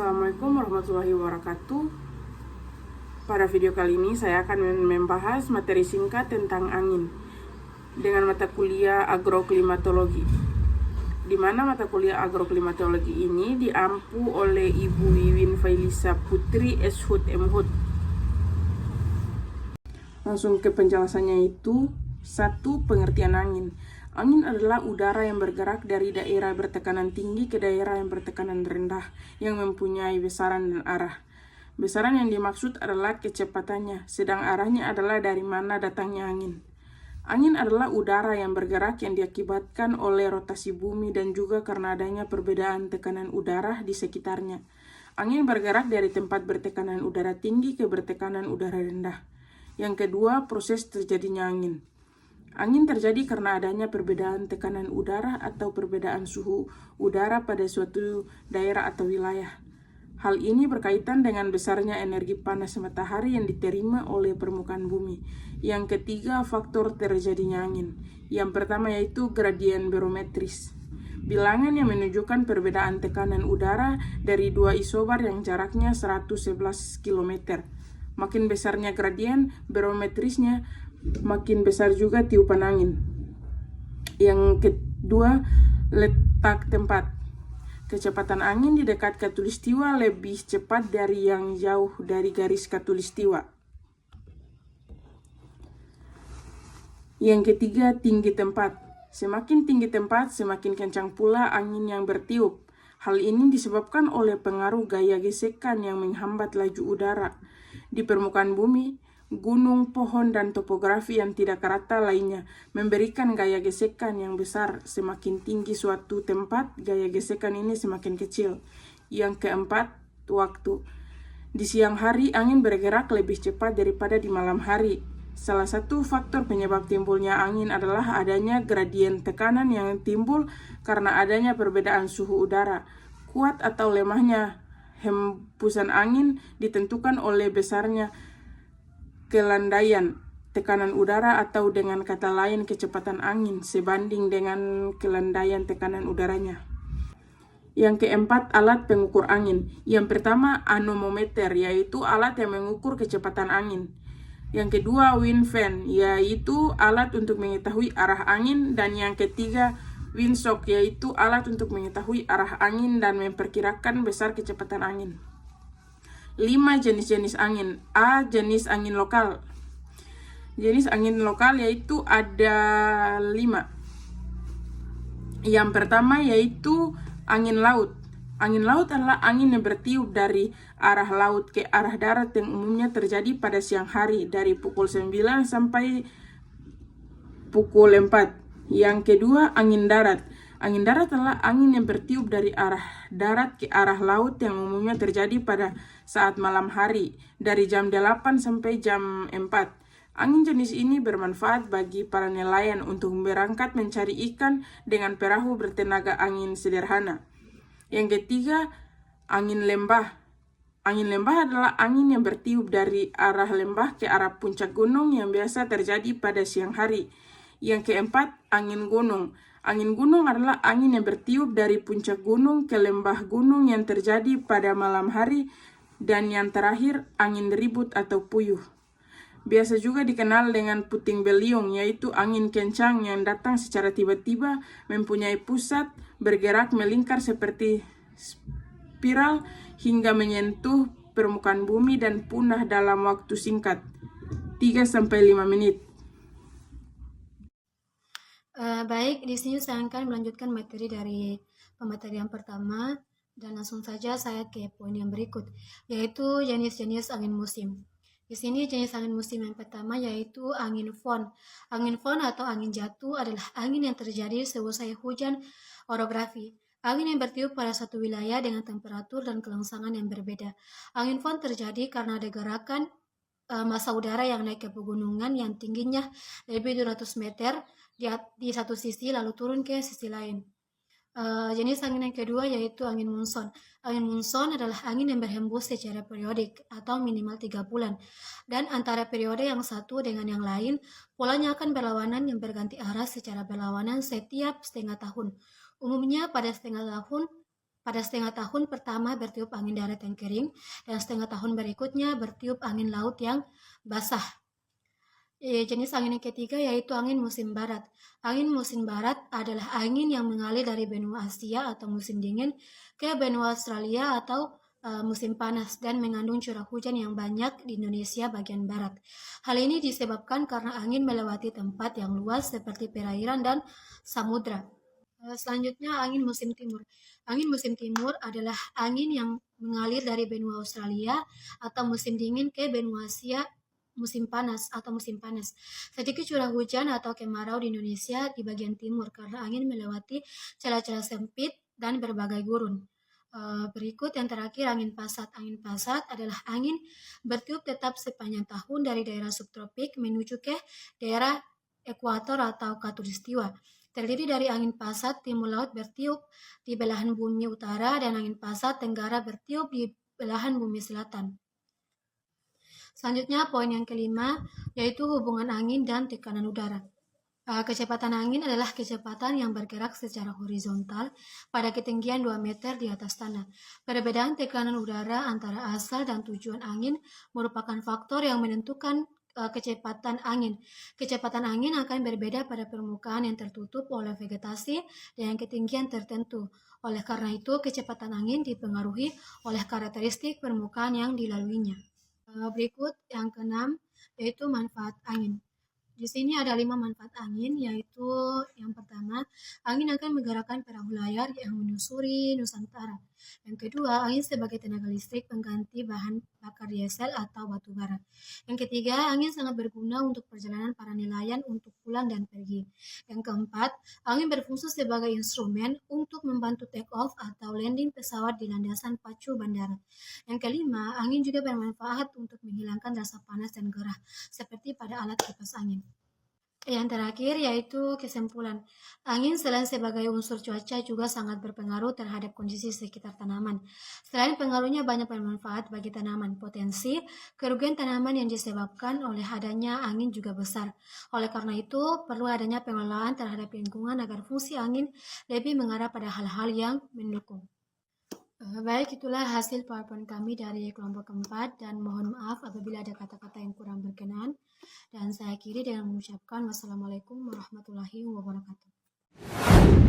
Assalamualaikum warahmatullahi wabarakatuh. Pada video kali ini saya akan membahas materi singkat tentang angin dengan mata kuliah agroklimatologi, di mana mata kuliah agroklimatologi ini diampu oleh Ibu Wiwin Failisa Putri SHUT MHUT. Langsung ke penjelasannya itu. 1. Pengertian angin. Angin adalah udara yang bergerak dari daerah bertekanan tinggi ke daerah yang bertekanan rendah yang mempunyai besaran dan arah. Besaran yang dimaksud adalah kecepatannya, sedang arahnya adalah dari mana datangnya angin. Angin adalah udara yang bergerak yang diakibatkan oleh rotasi bumi dan juga karena adanya perbedaan tekanan udara di sekitarnya. Angin bergerak dari tempat bertekanan udara tinggi ke bertekanan udara rendah. Yang kedua, proses terjadinya angin. Angin terjadi karena adanya perbedaan tekanan udara atau perbedaan suhu udara pada suatu daerah atau wilayah. Hal ini berkaitan dengan besarnya energi panas matahari yang diterima oleh permukaan bumi. Yang ketiga, faktor terjadinya angin. Yang pertama yaitu gradien barometris. Bilangan yang menunjukkan perbedaan tekanan udara dari dua isobar yang jaraknya 111 km. Makin besarnya gradien barometrisnya, makin besar juga tiupan angin. Yang kedua, letak tempat. Kecepatan angin di dekat khatulistiwa lebih cepat dari yang jauh dari garis khatulistiwa. Yang ketiga, tinggi tempat. Semakin tinggi tempat, semakin kencang pula angin yang bertiup. Hal ini disebabkan oleh pengaruh gaya gesekan yang menghambat laju udara di permukaan bumi. Gunung, pohon, dan topografi yang tidak rata lainnya memberikan gaya gesekan yang besar. Semakin tinggi suatu tempat, gaya gesekan ini semakin kecil. Yang keempat, waktu. Di siang hari, angin bergerak lebih cepat daripada di malam hari. Salah satu faktor penyebab timbulnya angin adalah adanya gradien tekanan yang timbul karena adanya perbedaan suhu udara. Kuat atau lemahnya hembusan angin ditentukan oleh besarnya kelandaian tekanan udara atau dengan kata lain kecepatan angin sebanding dengan kelandaian tekanan udaranya. Yang keempat, alat pengukur angin. Yang pertama, anemometer, yaitu alat yang mengukur kecepatan angin. Yang kedua, wind fan, yaitu alat untuk mengetahui arah angin. Dan yang ketiga, windshock, yaitu alat untuk mengetahui arah angin dan memperkirakan besar kecepatan angin. 5 jenis-jenis angin. A. Jenis angin lokal. Jenis angin lokal yaitu ada 5. Yang pertama yaitu angin laut. Angin laut adalah angin yang bertiup dari arah laut ke arah darat yang umumnya terjadi pada siang hari dari pukul 9 sampai pukul 4. Yang kedua, angin darat. Angin darat adalah angin yang bertiup dari arah darat ke arah laut yang umumnya terjadi pada saat malam hari dari jam 8 sampai jam 4. Angin jenis ini bermanfaat bagi para nelayan untuk berangkat mencari ikan dengan perahu bertenaga angin sederhana. Yang ketiga, angin lembah. Angin lembah adalah angin yang bertiup dari arah lembah ke arah puncak gunung yang biasa terjadi pada siang hari. Yang keempat, angin gunung. Angin gunung adalah angin yang bertiup dari puncak gunung ke lembah gunung yang terjadi pada malam hari. Dan yang terakhir, angin ribut atau puyuh. Biasa juga dikenal dengan puting beliung, yaitu angin kencang yang datang secara tiba-tiba, mempunyai pusat, bergerak melingkar seperti spiral hingga menyentuh permukaan bumi dan punah dalam waktu singkat, 3-5 menit. Baik, di sini saya akan melanjutkan materi dari pematerian pertama dan langsung saja saya ke poin yang berikut, yaitu jenis-jenis angin musim. Di sini jenis angin musim yang pertama yaitu angin fon. Angin fon atau angin jatuh adalah angin yang terjadi seusai hujan orografi. Angin yang bertiup pada satu wilayah dengan temperatur dan kelangsangan yang berbeda. Angin fon terjadi karena ada gerakan massa udara yang naik ke pegunungan yang tingginya lebih 200 meter di satu sisi lalu turun ke sisi lain. Jenis angin yang kedua yaitu angin munson. Angin munson adalah angin yang berhembus secara periodik atau minimal 3 bulan. Dan antara periode yang satu dengan yang lain, polanya akan berlawanan yang berganti arah secara berlawanan setiap setengah tahun. Umumnya pada setengah tahun Pada setengah tahun pertama bertiup angin darat yang kering, dan setengah tahun berikutnya bertiup angin laut yang basah. Jenis angin yang ketiga yaitu angin musim barat. Angin musim barat adalah angin yang mengalir dari benua Asia atau musim dingin ke benua Australia atau musim panas dan mengandung curah hujan yang banyak di Indonesia bagian barat. Hal ini disebabkan karena angin melewati tempat yang luas seperti perairan dan samudra. Selanjutnya angin musim timur. Angin musim timur adalah angin yang mengalir dari benua Australia atau musim dingin ke benua Asia musim panas atau musim panas. Sedikit curah hujan atau kemarau di Indonesia di bagian timur karena angin melewati celah-celah sempit dan berbagai gurun. Berikut yang terakhir angin pasat. Angin pasat adalah angin bertiup tetap sepanjang tahun dari daerah subtropik menuju ke daerah ekuator atau khatulistiwa. Terdiri dari angin pasat timur laut bertiup di belahan bumi utara dan angin pasat tenggara bertiup di belahan bumi selatan. Selanjutnya poin yang kelima yaitu hubungan angin dan tekanan udara. Kecepatan angin adalah kecepatan yang bergerak secara horizontal pada ketinggian 2 meter di atas tanah. Perbedaan tekanan udara antara asal dan tujuan angin merupakan faktor yang menentukan kecepatan angin. Kecepatan angin akan berbeda pada permukaan yang tertutup oleh vegetasi dan ketinggian tertentu. Oleh karena itu, kecepatan angin dipengaruhi oleh karakteristik permukaan yang dilaluinya. Berikut yang keenam yaitu manfaat angin. Di sini ada 5 manfaat angin, yaitu yang pertama, angin akan menggerakkan perahu layar yang menyusuri Nusantara. Yang kedua, angin sebagai tenaga listrik pengganti bahan bakar diesel atau batu bara. Yang ketiga, angin sangat berguna untuk perjalanan para nelayan untuk pulang dan pergi. Yang keempat, angin berfungsi sebagai instrumen untuk membantu take off atau landing pesawat di landasan pacu bandara. Yang kelima, angin juga bermanfaat untuk menghilangkan rasa panas dan gerah, seperti pada alat kipas angin. Yang terakhir yaitu kesimpulan. Angin selain sebagai unsur cuaca juga sangat berpengaruh terhadap kondisi sekitar tanaman. Selain pengaruhnya banyak bermanfaat bagi tanaman, potensi kerugian tanaman yang disebabkan oleh adanya angin juga besar. Oleh karena itu, perlu adanya pengelolaan terhadap lingkungan agar fungsi angin lebih mengarah pada hal-hal yang mendukung. Baik, itulah hasil PowerPoint kami dari kelompok keempat dan mohon maaf apabila ada kata-kata yang kurang berkenan. Dan saya akhiri dengan mengucapkan wassalamualaikum warahmatullahi wabarakatuh.